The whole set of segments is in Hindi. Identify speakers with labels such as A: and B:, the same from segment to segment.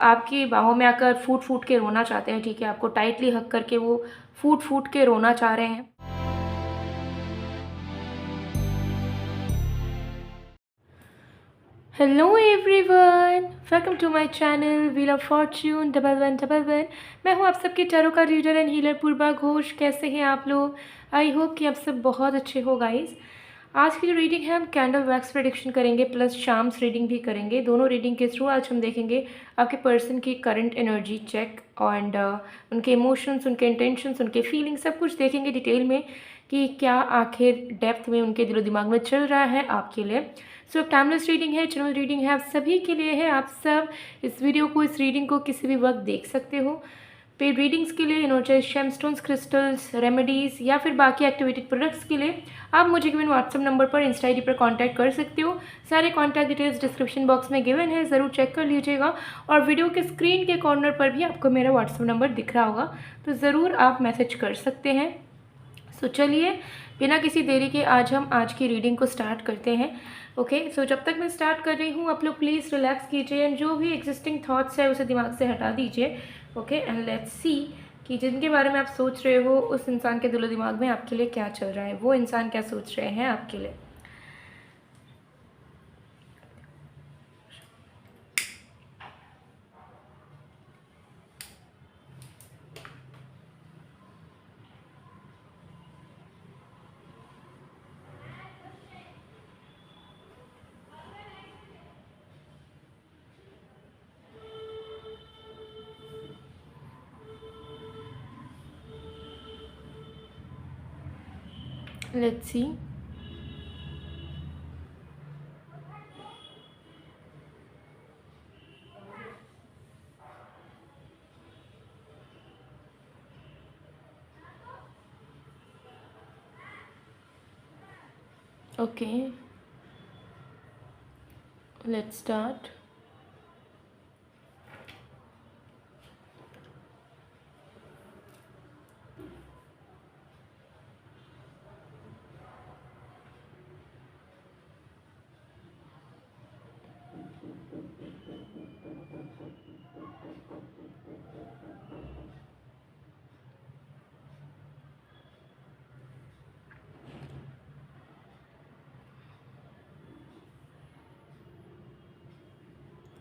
A: आपकी बाहों में आकर फूट फूट के रोना चाहते हैं, ठीक है, आपको टाइटली हग करके वो फूट फूट के रोना चाह रहे हैं। Hello everyone, welcome to my channel wheel of fortune 1111। मैं हूं आप सबके टैरो का reader and healer Purva Ghosh. कैसे हैं आप लोग? आई होप कि आप सब बहुत अच्छे हो गाइस। आज की जो रीडिंग है हम कैंडल वैक्स प्रेडिक्शन करेंगे प्लस शाम्स रीडिंग भी करेंगे। दोनों रीडिंग के थ्रू आज हम देखेंगे आपके पर्सन की करंट एनर्जी चेक एंड उनके इमोशंस, उनके इंटेंशंस, उनके फीलिंग्स सब कुछ देखेंगे डिटेल में कि क्या आखिर डेप्थ में उनके दिलो दिमाग में चल रहा है आपके लिए। सो टाइमलेस रीडिंग है, चैनल रीडिंग है, आप सभी के लिए है। आप सब इस वीडियो को, इस रीडिंग को किसी भी वक्त देख सकते हो। पेड रीडिंग्स के लिए चाहे शेमस्टोन्स, क्रिस्टल्स, रेमेडीज़ या फिर बाकी एक्टिवेटेड प्रोडक्ट्स के लिए आप मुझे गिवन व्हाट्सअप नंबर पर, इंस्टा आई डी पर कांटेक्ट कर सकते हो। सारे कॉन्टैक्ट डिटेल्स डिस्क्रिप्शन बॉक्स में गिवन है, ज़रूर चेक कर लीजिएगा। और वीडियो के स्क्रीन के कॉर्नर पर भी आपको मेरा व्हाट्सअप नंबर दिख रहा होगा, तो ज़रूर आप मैसेज कर सकते हैं। सो चलिए बिना किसी देरी के हम आज की रीडिंग को स्टार्ट करते हैं। ओके, सो जब तक मैं स्टार्ट कर रही हूँ आप लोग प्लीज़ रिलैक्स कीजिए एंड जो भी एग्जिस्टिंग थॉट्स है उसे दिमाग से हटा दीजिए। ओके, एंड लेट्स सी कि जिनके बारे में आप सोच रहे हो उस इंसान के दिलो दिमाग में आपके लिए क्या चल रहा है, वो इंसान क्या सोच रहे हैं आपके लिए। Let's see. Okay, let's start.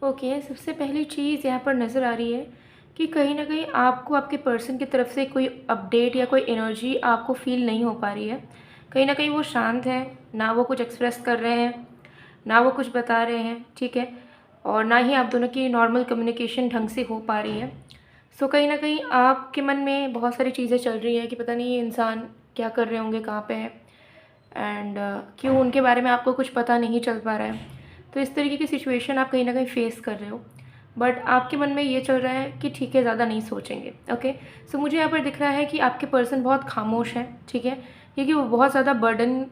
A: Okay, सबसे पहली चीज़ यहाँ पर नज़र आ रही है कि कहीं ना कहीं आपको आपके पर्सन की तरफ से कोई अपडेट या कोई एनर्जी आपको फील नहीं हो पा रही है। कहीं ना कहीं वो शांत है, ना वो कुछ एक्सप्रेस कर रहे हैं, ना वो कुछ बता रहे हैं, ठीक है, और ना ही आप दोनों की नॉर्मल कम्युनिकेशन ढंग से हो पा रही है। सो कहीं ना कहीं आपके मन में बहुत सारी चीज़ें चल रही हैं कि पता नहीं ये इंसान क्या कर रहे होंगे, कहाँ पे है, एंड क्यों उनके बारे में आपको कुछ पता नहीं चल पा रहा है। तो इस तरीके की सिचुएशन आप कहीं ना कहीं फेस कर रहे हो, बट आपके मन में ये चल रहा है कि ठीक है, ज़्यादा नहीं सोचेंगे। ओके, सो मुझे यहाँ पर दिख रहा है कि आपके पर्सन बहुत खामोश हैं, ठीक है, क्योंकि वो बहुत ज़्यादा बर्डन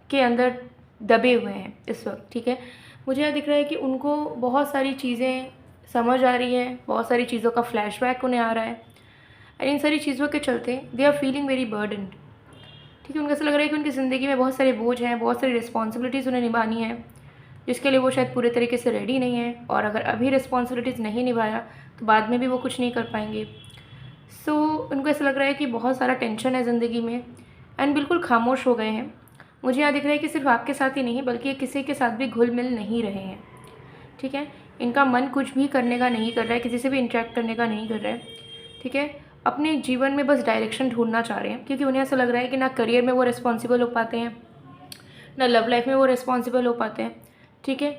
A: के अंदर दबे हुए हैं इस वक्त, ठीक है। मुझे यहाँ दिख रहा है कि उनको बहुत सारी चीज़ें समझ आ रही हैं, बहुत सारी चीज़ों का फ्लैशबैक उन्हें आ रहा है, और इन सारी चीज़ों के चलते they are feeling very burden, ठीक है। उनको ऐसा लग रहा है कि उनकी ज़िंदगी में बहुत सारे बोझ हैं, बहुत सारी रिस्पॉन्सिबिलिटीज़ उन्हें निभानी है, जिसके लिए वो शायद पूरे तरीके से रेडी नहीं है, और अगर अभी रिस्पॉन्सिबिलिटीज़ नहीं निभाया तो बाद में भी वो कुछ नहीं कर पाएंगे। सो उनको ऐसा लग रहा है कि बहुत सारा टेंशन है ज़िंदगी में, एंड बिल्कुल खामोश हो गए हैं। मुझे यहाँ दिख रहा है कि सिर्फ आपके साथ ही नहीं बल्कि ये किसी के साथ भी घुल मिल नहीं रहे हैं, ठीक है। इनका मन कुछ भी करने का नहीं कर रहा है, किसी से भी इंटरेक्ट करने का नहीं कर रहा है, ठीक है। अपने जीवन में बस डायरेक्शन ढूंढना चाह रहे हैं, क्योंकि उन्हें ऐसा लग रहा है कि ना करियर में वो रिस्पॉन्सिबल हो पाते हैं, ना लव लाइफ में वो रिस्पॉन्सिबल हो पाते हैं, ठीक है।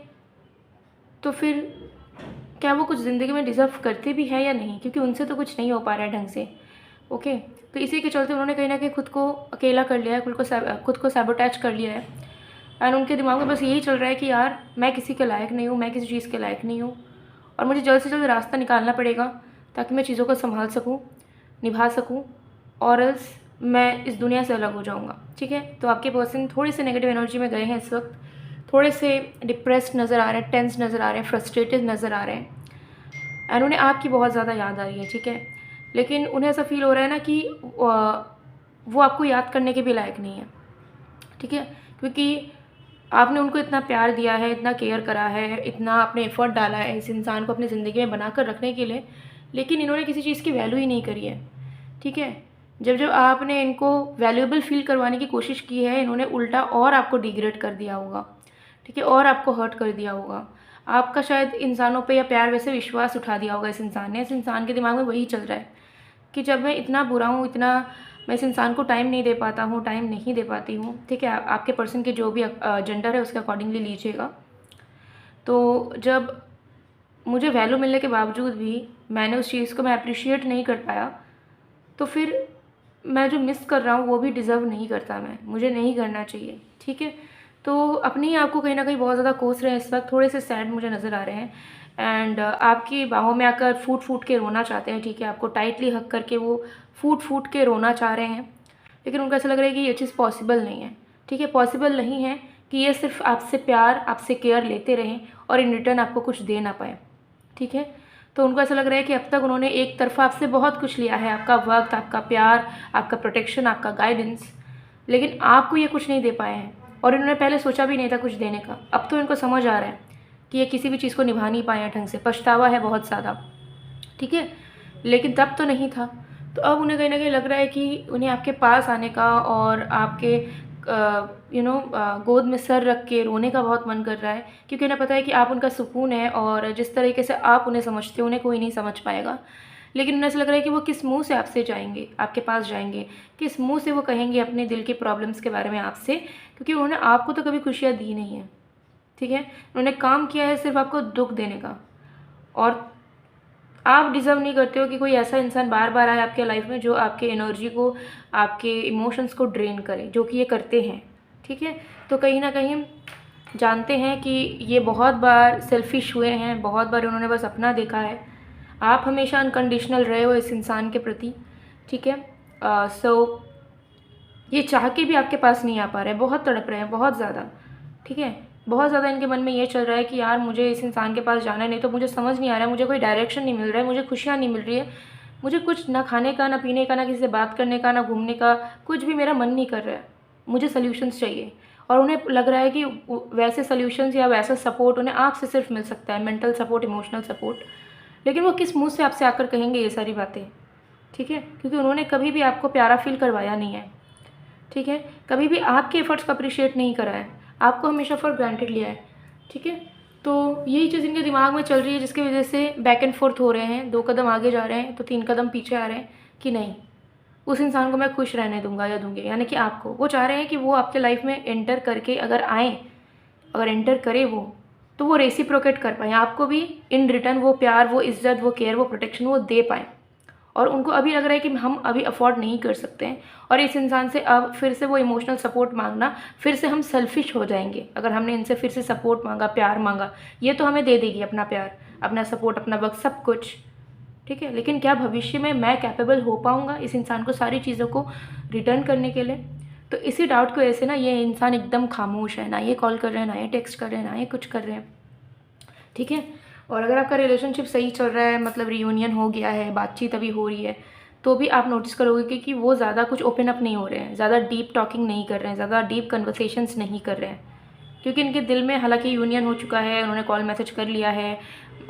A: तो फिर क्या वो कुछ ज़िंदगी में डिज़र्व करते भी हैं या नहीं, क्योंकि उनसे तो कुछ नहीं हो पा रहा है ढंग से। ओके, तो इसी के चलते उन्होंने कहीं ना कहीं खुद को अकेला कर लिया है, खुद को सैबोटैच कर लिया है, एंड उनके दिमाग में बस यही चल रहा है कि यार मैं किसी के लायक नहीं हूँ, मैं किसी चीज़ के लायक नहीं हूँ, और मुझे जल्द से जल्द रास्ता निकालना पड़ेगा ताकि मैं चीज़ों को संभाल सकूँ, निभा सकूँ, और एल्स मैं इस दुनिया से अलग हो जाऊँगा, ठीक है। तो आपके पर्सन थोड़ी सी नेगेटिव एनर्जी में गए हैं इस वक्त, थोड़े से डिप्रेस्ड नज़र आ रहे हैं, टेंस नज़र आ रहे हैं, फ्रस्ट्रेटेड नज़र आ रहे हैं, एंड उन्हें आपकी बहुत ज़्यादा याद आ रही है, ठीक है। लेकिन उन्हें ऐसा फील हो रहा है ना कि वो आपको याद करने के भी लायक नहीं है, ठीक है, क्योंकि आपने उनको इतना प्यार दिया है, इतना केयर करा है, इतना आपने एफ़र्ट डाला है इस इंसान को अपनी ज़िंदगी में बनाकर रखने के लिए, लेकिन इन्होंने किसी चीज़ की वैल्यू ही नहीं करी है, ठीक है? जब जब आपने इनको वैल्यूएबल फ़ील करवाने की कोशिश की है, इन्होंने उल्टा और आपको डिग्रेड कर दिया होगा, ठीक है? और आपको हर्ट कर दिया होगा। आपका शायद इंसानों पे या प्यार वैसे विश्वास उठा दिया होगा इस इंसान ने। इस इंसान के दिमाग में वही चल रहा है कि जब मैं इतना बुरा हूँ, इतना मैं इस इंसान को टाइम नहीं दे पाता हूँ, टाइम नहीं दे पाती हूँ, ठीक है? आपके पर्सन के जो भी जेंडर है उसके अकॉर्डिंगली लीजिएगा। तो जब मुझे वैल्यू मिलने के बावजूद भी मैंने उस चीज़ को मैं एप्रिशिएट नहीं कर पाया, तो फिर मैं जो मिस कर रहा हूँ वो भी डिज़र्व नहीं करता मैं, मुझे नहीं करना चाहिए, ठीक है? तो अपने ही आप को कहीं न कहीं बहुत ज़्यादा कोस रहे हैं इस वक़्त, थोड़े से सैड मुझे नज़र आ रहे हैं एंड आपकी बाहों में आकर फूट-फूट के रोना चाहते हैं, ठीक है? आपको टाइटली हग करके वो फूट-फूट के रोना चाह रहे हैं, लेकिन उनको ऐसा लग रहा है कि ये चीज़ पॉसिबल नहीं है, ठीक है? पॉसिबल नहीं है कि ये सिर्फ़ आपसे प्यार, आपसे केयर लेते रहें और इन रिटर्न आपको कुछ दे ना पाएँ, ठीक है? तो उनको ऐसा लग रहा है कि अब तक उन्होंने एक तरफ़ा आपसे बहुत कुछ लिया है, आपका वक़्त, आपका प्यार, आपका प्रोटेक्शन, आपका गाइडेंस, लेकिन आपको ये कुछ नहीं दे पाए हैं और इन्होंने पहले सोचा भी नहीं था कुछ देने का। अब तो इनको समझ आ रहा है कि ये किसी भी चीज़ को निभा नहीं पाए हैं ढंग से, पछतावा है बहुत ज़्यादा, ठीक है? लेकिन तब तो नहीं था। तो अब उन्हें कहीं न कहीं लग रहा है कि उन्हें आपके पास आने का और आपके गोद में सर रख के रोने का बहुत मन कर रहा है, क्योंकि उन्हें पता है कि आप उनका सुकून है और जिस तरीके से आप उन्हें समझते हो, उन्हें कोई नहीं समझ पाएगा। लेकिन उन्हें ऐसा लग रहा है कि वो किस मुँह से आपसे जाएँगे, आपके पास जाएँगे, किस मुँह से वो कहेंगे अपने दिल की प्रॉब्लम्स के बारे में आपसे, क्योंकि उन्होंने आपको तो कभी खुशियाँ दी नहीं हैं, ठीक है? उन्होंने काम किया है सिर्फ़ आपको दुःख देने का और आप डिज़र्व नहीं करते हो कि कोई ऐसा इंसान बार-बार आए आपके लाइफ़ में जो आपके एनर्जी को, आपके इमोशंस को ड्रेन करे, जो कि ये करते हैं, ठीक है? तो कहीं न कहीं जानते हैं कि ये बहुत बार सेल्फ़िश हुए हैं, बहुत बार उन्होंने बस अपना देखा है। आप हमेशा अनकंडीशनल रहे हो इस इंसान के प्रति, ठीक है? सो ये चाह के भी आपके पास नहीं आ पा रहे हैं, बहुत तड़प रहे हैं, बहुत ज़्यादा, ठीक है? बहुत ज़्यादा इनके मन में ये चल रहा है कि यार मुझे इस इंसान के पास जाना है, नहीं तो मुझे समझ नहीं आ रहा है, मुझे कोई डायरेक्शन नहीं मिल रहा है, मुझे खुशियाँ नहीं मिल रही है, मुझे कुछ ना खाने का, ना पीने का, ना किसी से बात करने का, ना घूमने का, कुछ भी मेरा मन नहीं कर रहा है। मुझे सॉल्यूशंस चाहिए और उन्हें लग रहा है कि वैसे सॉल्यूशंस या वैसा सपोर्ट उन्हें आपसे सिर्फ मिल सकता है, मेंटल सपोर्ट, इमोशनल सपोर्ट। लेकिन वो किस मुँह से आपसे आकर कहेंगे ये सारी बातें, ठीक है? क्योंकि उन्होंने कभी भी आपको प्यारा फ़ील करवाया नहीं है, ठीक है? कभी भी आपके एफ़र्ट्स को अप्रिशिएट नहीं करा है, आपको हमेशा फॉर ग्रांटेड लिया है, ठीक है? तो यही चीज़ इनके दिमाग में चल रही है जिसकी वजह से बैक एंड फ़ोर्थ हो रहे हैं, 2 कदम आगे जा रहे हैं तो 3 कदम पीछे आ रहे हैं कि नहीं, उस इंसान को मैं खुश रहने दूँगा या दूँगी, यानी कि आपको। वो चाह रहे हैं कि वो आपके लाइफ़ में एंटर करके अगर आएँ, अगर एंटर करे वो, तो वो रेसिप्रोकेट कर पाएँ, आपको भी इन रिटर्न वो प्यार, वो इज़्ज़त, वो केयर, वो प्रोटेक्शन वो दे पाएँ। और उनको अभी लग रहा है कि हम अभी अफ़ोर्ड नहीं कर सकते हैं और इस इंसान से अब फिर से वो इमोशनल सपोर्ट मांगना, फिर से हम सेल्फिश हो जाएंगे अगर हमने इनसे फिर से सपोर्ट मांगा, प्यार मांगा। ये तो हमें दे देगी अपना प्यार, अपना सपोर्ट, अपना वक्त, सब कुछ, ठीक है? लेकिन क्या भविष्य में मैं कैपेबल हो पाऊँगा इस इंसान को सारी चीज़ों को रिटर्न करने के लिए? तो इसी डाउट की वजह से ना ये इंसान एकदम खामोश है, ना ये कॉल कर रहे हैं, ना ये टेक्स्ट कर रहे हैं, ना ये कुछ कर रहे हैं, ठीक है? और अगर आपका रिलेशनशिप सही चल रहा है, मतलब रियूनियन हो गया है, बातचीत अभी हो रही है, तो भी आप नोटिस करोगे कि वो ज़्यादा कुछ ओपन अप नहीं हो रहे हैं, ज़्यादा डीप टॉकिंग नहीं कर रहे हैं, ज़्यादा डीप कन्वर्सेशंस नहीं कर रहे हैं, क्योंकि इनके दिल में हालांकि यूनियन हो चुका है, उन्होंने कॉल मैसेज कर लिया है,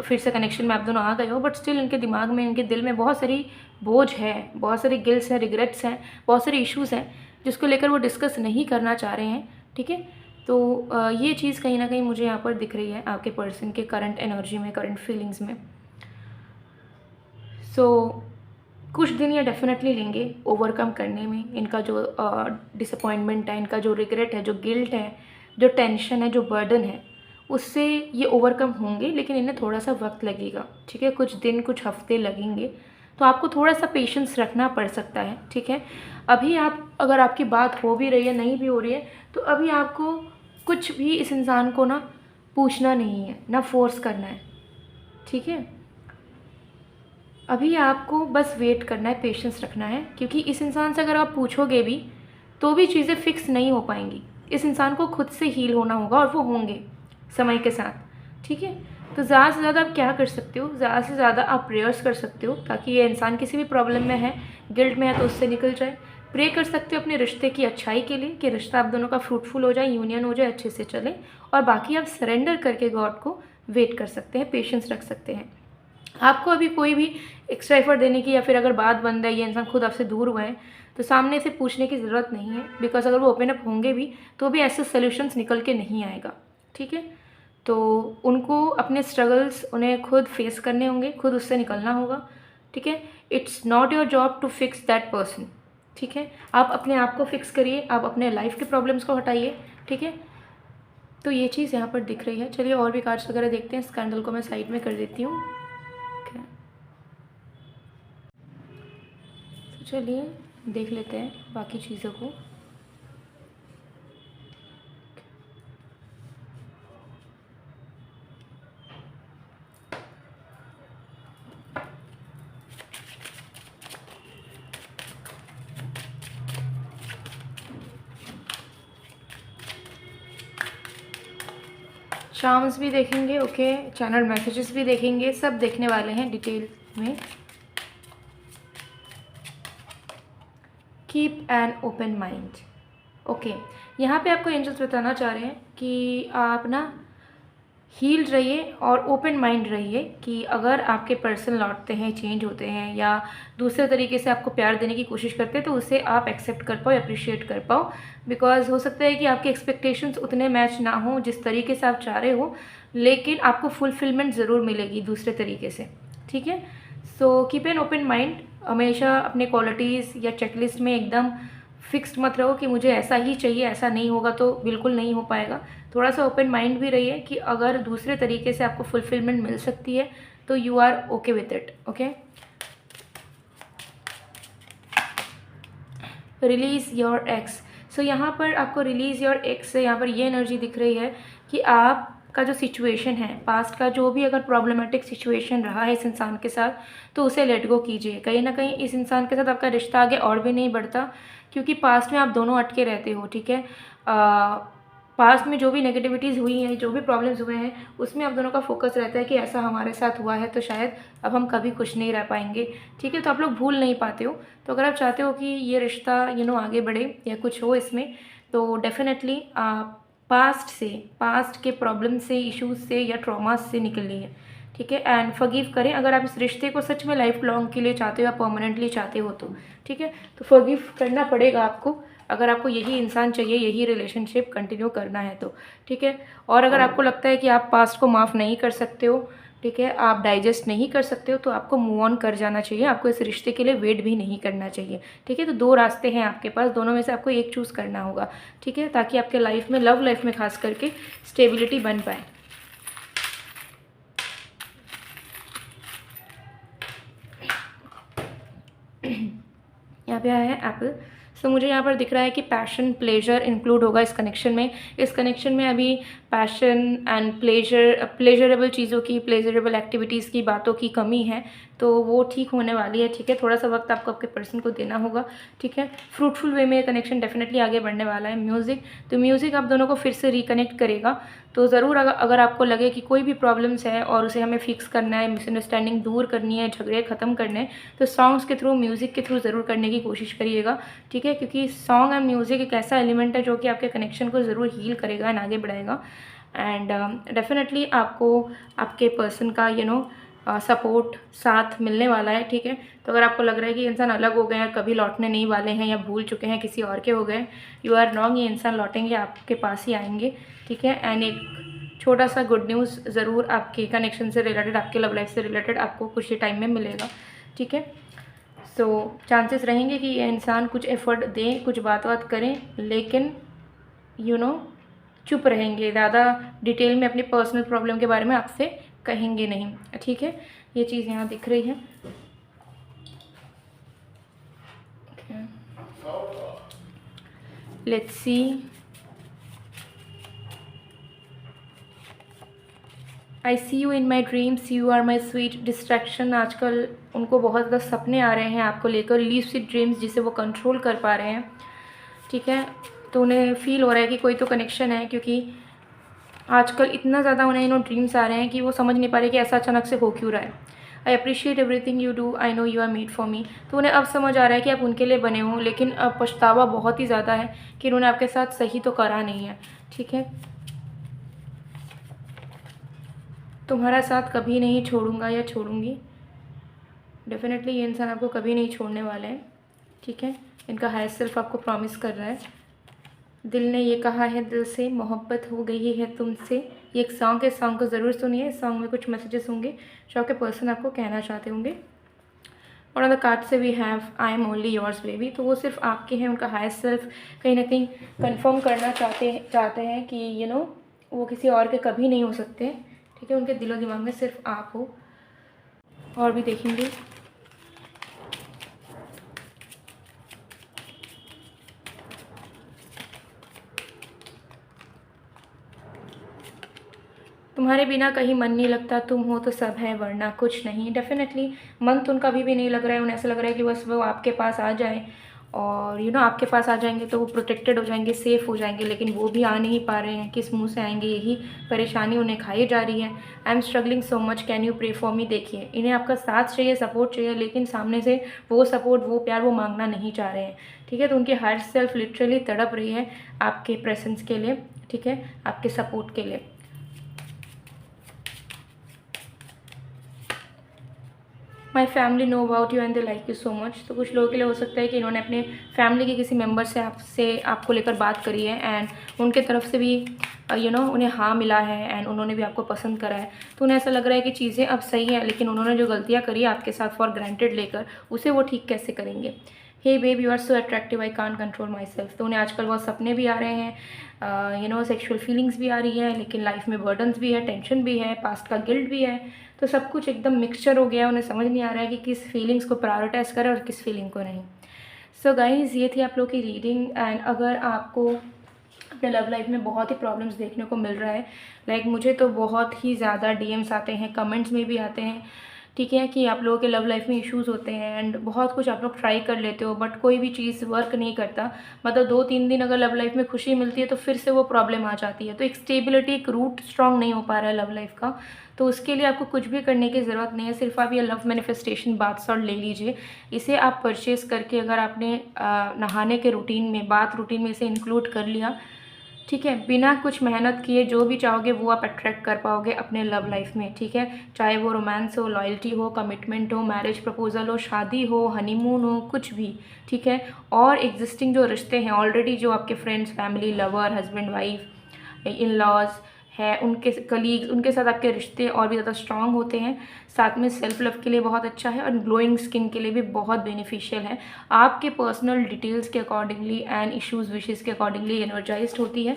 A: फिर से कनेक्शन में आप दोनों आ गए हो, बट स्टिल इनके दिमाग में, इनके दिल में बहुत सारी बोझ है, बहुत सारी गिल्ट्स हैं, रिग्रेट्स हैं, बहुत सारे इश्यूज़ हैं जिसको लेकर वो डिस्कस नहीं करना चाह रहे हैं, ठीक है? तो ये चीज़ कहीं न कहीं मुझे यहाँ पर दिख रही है आपके पर्सन के करंट एनर्जी में, करंट फीलिंग्स में। सो कुछ दिन ये डेफ़िनेटली लेंगे ओवरकम करने में। इनका जो डिसअपॉइंटमेंट है, इनका जो रिग्रेट है, जो गिल्ट है, जो टेंशन है, जो बर्डन है, उससे ये ओवरकम होंगे, लेकिन इन्हें थोड़ा-सा वक़्त लगेगा, ठीक है? कुछ दिन, कुछ हफ़्ते लगेंगे, तो आपको थोड़ा-सा पेशेंस रखना पड़ सकता है, ठीक है? अभी आप, अगर आपकी बात हो भी रही है, नहीं भी हो रही है, तो अभी आपको कुछ भी इस इंसान को ना पूछना नहीं है, ना फ़ोर्स करना है, ठीक है? अभी आपको बस वेट करना है, पेशेंस रखना है, क्योंकि इस इंसान से अगर आप पूछोगे भी, तो भी चीज़ें फ़िक्स नहीं हो पाएँगी। इस इंसान को खुद से हील होना होगा और वो होंगे समय के साथ, ठीक है? तो ज़्यादा से ज़्यादा आप क्या कर सकते हो? ज़्यादा से ज़्यादा आप प्रेयर्स कर सकते हो ताकि ये इंसान किसी भी प्रॉब्लम में है, गिल्ट में है तो उससे निकल जाए, प्रे कर सकते हो अपने रिश्ते की अच्छाई के लिए कि रिश्ता आप दोनों का फ्रूटफुल हो जाए, यूनियन हो जाए, अच्छे से चले। और बाकी आप सरेंडर करके गॉड को वेट कर सकते हैं, पेशेंस रख सकते हैं। आपको अभी कोई भी एक्स्ट्रा एफर्ट देने की, या फिर अगर बात बंद है, ये इंसान खुद आपसे दूर हुआ है, तो सामने से पूछने की ज़रूरत नहीं है, बिकॉज अगर वो ओपन अप होंगे भी तो भी ऐसे सोल्यूशंस निकल के नहीं आएगा। ठीक है, तो उनको अपने स्ट्रगल्स उन्हें खुद फेस करने होंगे, खुद उससे निकलना होगा। ठीक है, it's not your job to fix that person. ठीक है, आप अपने आप को फिक्स करिए, आप अपने लाइफ के प्रॉब्लम्स को हटाइए। ठीक है, तो ये चीज़ यहाँ पर दिख रही है। चलिए और भी कार्ड्स वगैरह देखते हैं। स्कैंडल को मैं साइड में कर देती हूँ। तो चलिए देख लेते हैं बाकी चीज़ों को। चार्म्स भी देखेंगे, ओके, चैनल मैसेजेस भी देखेंगे, सब देखने वाले हैं डिटेल में। Keep an open mind. Okay, यहाँ पे आपको एंजल्स बताना चाह रहे हैं कि आप ना हील्ड रहिए और ओपन माइंड रहिए कि अगर आपके पर्सन लौटते हैं, चेंज होते हैं, या दूसरे तरीके से आपको प्यार देने की कोशिश करते हैं, तो उसे आप एक्सेप्ट कर पाओ, अप्रिशिएट कर पाओ। बिकॉज हो सकता है कि आपके एक्सपेक्टेशंस उतने मैच ना हो जिस तरीके से आप चाह रहे हो, लेकिन आपको फुलफिलमेंट ज़रूर मिलेगी दूसरे तरीके से। ठीक है, so keep an open mind. हमेशा अपने क्वालिटीज़ या चेकलिस्ट में एकदम फिक्स्ड मत रहो कि मुझे ऐसा ही चाहिए, ऐसा नहीं होगा तो बिल्कुल नहीं हो पाएगा। थोड़ा सा ओपन माइंड भी रहिए कि अगर दूसरे तरीके से आपको फुलफिलमेंट मिल सकती है तो you are okay with it. Okay, release your ex. So यहाँ पर आपको रिलीज़ योर एक्स से यहाँ पर ये एनर्जी दिख रही है कि आपका जो सिचुएशन है, पास्ट का जो भी अगर प्रॉब्लमेटिक सिचुएशन रहा है इस इंसान के साथ, तो उसे लेट गो कीजिए। कहीं ना कहीं इस इंसान के साथ आपका रिश्ता आगे और भी नहीं बढ़ता, क्योंकि पास्ट में आप दोनों अटके रहते हो। ठीक है, पास्ट में जो भी नेगेटिविटीज़ हुई हैं, जो भी प्रॉब्लम्स हुए हैं, उसमें आप दोनों का फोकस रहता है कि ऐसा हमारे साथ हुआ है तो शायद अब हम कभी खुश नहीं रह पाएंगे। ठीक है, तो आप लोग भूल नहीं पाते हो। तो अगर आप चाहते हो कि ये रिश्ता आगे बढ़े या कुछ हो इसमें, तो डेफिनेटली आप पास्ट के प्रॉब्लम से, इश्यूज से या ट्रॉमास से निकलिए। ठीक है, एंड फॉरगिव करें अगर आप इस रिश्ते को सच में लाइफ लॉन्ग के लिए चाहते हो या परमानेंटली चाहते हो तो। ठीक है, तो फॉरगिव करना पड़ेगा आपको अगर आपको यही इंसान चाहिए, यही रिलेशनशिप कंटिन्यू करना है तो। ठीक है, और अगर आपको लगता है कि आप पास्ट को माफ़ नहीं कर सकते हो, ठीक है, आप डाइजेस्ट नहीं कर सकते हो, तो आपको मूव ऑन कर जाना चाहिए। आपको इस रिश्ते के लिए वेट भी नहीं करना चाहिए। ठीक है, तो दो रास्ते हैं आपके पास, दोनों में से आपको एक चूज़ करना होगा। ठीक है, ताकि आपके लाइफ में, लव लाइफ में खास करके स्टेबिलिटी बन पाए। यहाँ पे आया है एप्पल। सो मुझे यहाँ पर दिख रहा है कि पैशन, प्लेजर इंक्लूड होगा इस कनेक्शन में। इस कनेक्शन में अभी पैशन एंड प्लेजरेबल चीज़ों की, प्लेजरेबल एक्टिविटीज़ की, बातों की कमी है, तो वो ठीक होने वाली है। ठीक है, थोड़ा सा वक्त आपको आपके पर्सन को देना होगा। ठीक है, फ्रूटफुल वे में ये कनेक्शन डेफिनेटली आगे बढ़ने वाला है। म्यूज़िक, तो म्यूज़िक आप दोनों को फिर से रिकनेक्ट करेगा। तो ज़रूर अगर आपको लगे कि कोई भी प्रॉब्लम्स है और उसे हमें फिक्स करना है, मिसअंडरस्टैंडिंग दूर करनी है, झगड़े ख़त्म करने हैं, तो सॉन्ग्स के थ्रू, म्यूज़िक के थ्रू ज़रूर करने की कोशिश करिएगा। ठीक है, क्योंकि सॉन्ग एंड म्यूज़िक एक ऐसा एलिमेंट है जो कि आपके कनेक्शन को ज़रूर हील करेगा एंड आगे बढ़ाएगा। एंड डेफिनेटली आपको आपके पर्सन का सपोर्ट, साथ मिलने वाला है। ठीक है, तो अगर आपको लग रहा है कि इंसान अलग हो गए हैं, कभी लौटने नहीं वाले हैं, या भूल चुके हैं, किसी और के हो गए, यू आर रॉन्ग। ये इंसान लौटेंगे, आपके पास ही आएंगे। ठीक है, एंड एक छोटा सा गुड न्यूज़ ज़रूर आपके कनेक्शन से रिलेटेड, आपके लव लाइफ से रिलेटेड आपको कुछ ही टाइम में मिलेगा। ठीक है, सो चांसेस रहेंगे कि ये इंसान कुछ एफर्ट दें, कुछ बात करें, लेकिन चुप रहेंगे, ज़्यादा डिटेल में अपनी पर्सनल प्रॉब्लम के बारे में आपसे कहेंगे नहीं। ठीक है, ये चीज़ यहाँ दिख रही है। Let's see. I see you in my dreams, you are my sweet distraction. आजकल उनको बहुत ज़्यादा सपने आ रहे हैं आपको लेकर, लीसिड ड्रीम्स जिसे वो कंट्रोल कर पा रहे हैं। ठीक है, तो उन्हें फील हो रहा है कि कोई तो कनेक्शन है, क्योंकि आजकल इतना ज़्यादा उन्हें ड्रीम्स आ रहे हैं कि वो समझ नहीं पा रहे कि ऐसा अचानक से हो क्यों रहा है। I appreciate everything you do, I know you are made for me. तो उन्हें अब समझ आ रहा है कि आप उनके लिए बने हो, लेकिन अब पछतावा बहुत ही ज़्यादा है कि उन्होंने आपके साथ सही तो करा नहीं है। ठीक है, तुम्हारा साथ कभी नहीं छोड़ूंगा या छोड़ूंगी। डेफिनेटली ये इंसान आपको कभी नहीं छोड़ने वाले हैं। ठीक है, इनका हायर सेल्फ आपको प्रॉमिस कर रहा है। दिल ने ये कहा है, दिल से मोहब्बत हो गई है तुमसे। ये एक सॉन्ग है, सॉन्ग को ज़रूर सुनिए। सॉन्ग में कुछ मैसेजेस होंगे जो आपके पर्सन आपको कहना चाहते होंगे। और ऑन द कार्ड से we have I am only yours baby. तो वो सिर्फ आपके हैं, उनका हायर सेल्फ कहीं ना कहीं कंफर्म करना चाहते हैं कि वो किसी और के कभी नहीं हो सकते। ठीक है, उनके दिलो दिमाग में सिर्फ आप हो। और भी देखेंगे। तुम्हारे बिना कहीं मन नहीं लगता, तुम हो तो सब है वरना कुछ नहीं। डेफिनेटली मन तो उनका अभी भी नहीं लग रहा है। उन्हें ऐसा लग रहा है कि बस वो आपके पास आ जाए, और आपके पास आ जाएंगे तो वो प्रोटेक्टेड हो जाएंगे, सेफ़ हो जाएंगे। लेकिन वो भी आ नहीं पा रहे हैं, किस मुंह से आएंगे, यही परेशानी उन्हें खाई जा रही है। I am struggling so much, can you pray for me. देखिए, इन्हें आपका साथ चाहिए, सपोर्ट चाहिए, लेकिन सामने से वो सपोर्ट, वो प्यार वो मांगना नहीं चाह रहे हैं। ठीक है, तो उनकी हायर सेल्फ लिटरली तड़प रही है आपके प्रेजेंस के लिए। ठीक है, आपके सपोर्ट के लिए। My family know about you and they like you so much. तो कुछ लोगों के लिए हो सकता है कि इन्होंने अपने फैमिली के किसी मेम्बर से आपको लेकर बात करी है, एंड उनके तरफ से भी उन्हें हाँ मिला है, एंड उन्होंने भी आपको पसंद करा है। तो उन्हें ऐसा लग रहा है कि चीज़ें अब सही हैं, लेकिन उन्होंने जो गलतियाँ करी आपके साथ फॉर ग्रांटेड लेकर, उसे वो ठीक कैसे करेंगे। Hey babe, you are so attractive, I can't control myself. तो उन्हें आजकल बहुत सपने भी आ रहे हैं, सेक्शुअल फीलिंग्स भी आ रही है, लेकिन लाइफ में बर्डन्स भी है, टेंशन भी है, पास्ट का गिल्ट भी है। तो सब कुछ एकदम मिक्सचर हो गया है। उन्हें समझ नहीं आ रहा है कि किस फीलिंग्स को प्रायोरिटाइज करें और किस फीलिंग को नहीं। सो गाइज, ये थी आप लोग की रीडिंग। एंड अगर आपको अपने लव लाइफ में बहुत ही प्रॉब्लम्स देखने को मिल रहा है, लाइक मुझे तो बहुत ही ज़्यादा डीएम्स आते हैं, कमेंट्स में भी आते हैं। ठीक है, कि आप लोगों के लव लाइफ में इश्यूज़ होते हैं, एंड बहुत कुछ आप लोग ट्राई कर लेते हो, बट कोई भी चीज़ वर्क नहीं करता। मतलब 2-3 दिन अगर लव लाइफ में खुशी मिलती है तो फिर से वो प्रॉब्लम आ जाती है। तो एक स्टेबिलिटी, एक रूट स्ट्रॉन्ग नहीं हो पा रहा है लव लाइफ का। तो उसके लिए आपको कुछ भी करने की ज़रूरत नहीं है। सिर्फ आप ये लव मैनिफेस्टेशन बाथ सॉल्ट ले लीजिए। इसे आप परचेज़ करके अगर आपने नहाने के रूटीन में, बाथ रूटीन में इसे इंक्लूड कर लिया, ठीक है, बिना कुछ मेहनत किए जो भी चाहोगे वो आप अट्रैक्ट कर पाओगे अपने लव लाइफ में। ठीक है, चाहे वो रोमांस हो, लॉयल्टी हो, कमिटमेंट हो, मैरिज प्रपोजल हो, शादी हो, हनीमून हो, कुछ भी। ठीक है, और एग्जिस्टिंग जो रिश्ते हैं ऑलरेडी, जो आपके friends, family, lover, husband wife, in laws है, उनके कलीग्स, उनके साथ आपके रिश्ते और भी ज़्यादा स्ट्रॉन्ग होते हैं। साथ में सेल्फ लव के लिए बहुत अच्छा है, और ग्लोइंग स्किन के लिए भी बहुत बेनिफिशियल है। आपके पर्सनल डिटेल्स के अकॉर्डिंगली एंड इश्यूज़ विशेज़ के अकॉर्डिंगली एनर्जाइज्ड होती है।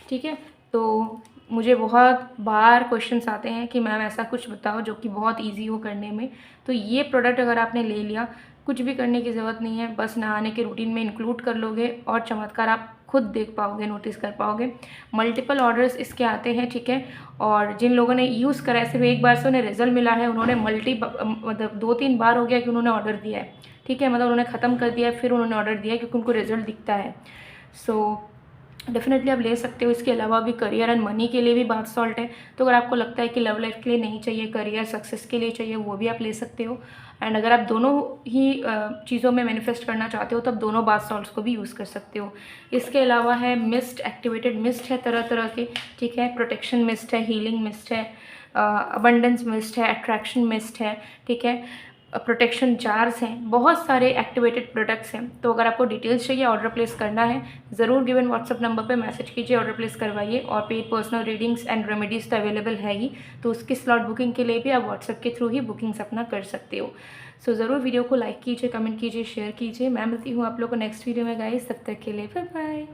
A: ठीक है, तो मुझे बहुत बार क्वेश्चंस आते हैं कि मैम ऐसा कुछ बताओ जो कि बहुत ईजी हो करने में। तो ये प्रोडक्ट अगर आपने ले लिया, कुछ भी करने की ज़रूरत नहीं है, बस नहाने के रूटीन में इंक्लूड कर लोगे और चमत्कार आप खुद देख पाओगे, नोटिस कर पाओगे। मल्टीपल ऑर्डर्स इसके आते हैं। ठीक है, और जिन लोगों ने यूज़ करा है, सिर्फ एक बार से उन्हें रिजल्ट मिला है, उन्होंने मतलब 2-3 बार हो गया कि उन्होंने ऑर्डर दिया है। ठीक है, मतलब उन्होंने ख़त्म कर दिया है, फिर उन्होंने ऑर्डर दिया है, क्योंकि उनको रिजल्ट दिखता है। सो डेफिनेटली आप ले सकते हो। इसके अलावा भी करियर एंड मनी के लिए भी बाथ सॉल्ट है। तो अगर आपको लगता है कि लव लाइफ के लिए नहीं चाहिए, करियर सक्सेस के लिए चाहिए, वो भी आप ले सकते हो। एंड अगर आप दोनों ही चीज़ों में मैनिफेस्ट करना चाहते हो तो आप दोनों बाथ सॉल्ट्स को भी यूज़ कर सकते हो। इसके अलावा है मिस्ट, एक्टिवेटेड मिस्ट है तरह तरह के। ठीक है, प्रोटेक्शन मिस्ट है, हीलिंग मिस्ट है, अबंडेंस मिस्ट है, अट्रैक्शन मिस्ट है। ठीक है, प्रोटेक्शन जार्स हैं, बहुत सारे एक्टिवेटेड प्रोडक्ट्स हैं। तो अगर आपको डिटेल्स चाहिए, ऑर्डर प्लेस करना है, ज़रूर गिवन व्हाट्सअप नंबर पे मैसेज कीजिए, ऑर्डर प्लेस करवाइए। और paid personal readings and remedies तो अवेलेबल है ही, तो उसकी स्लॉट बुकिंग के लिए भी आप व्हाट्सअप के थ्रू ही बुकिंग्स अपना कर सकते हो। सो ज़रूर वीडियो को लाइक कीजिए, कमेंट कीजिए, शेयर कीजिए। मैं मिलती हूँ आप लोग को नेक्स्ट वीडियो में गाइस, तब तक के लिए बाय बाय।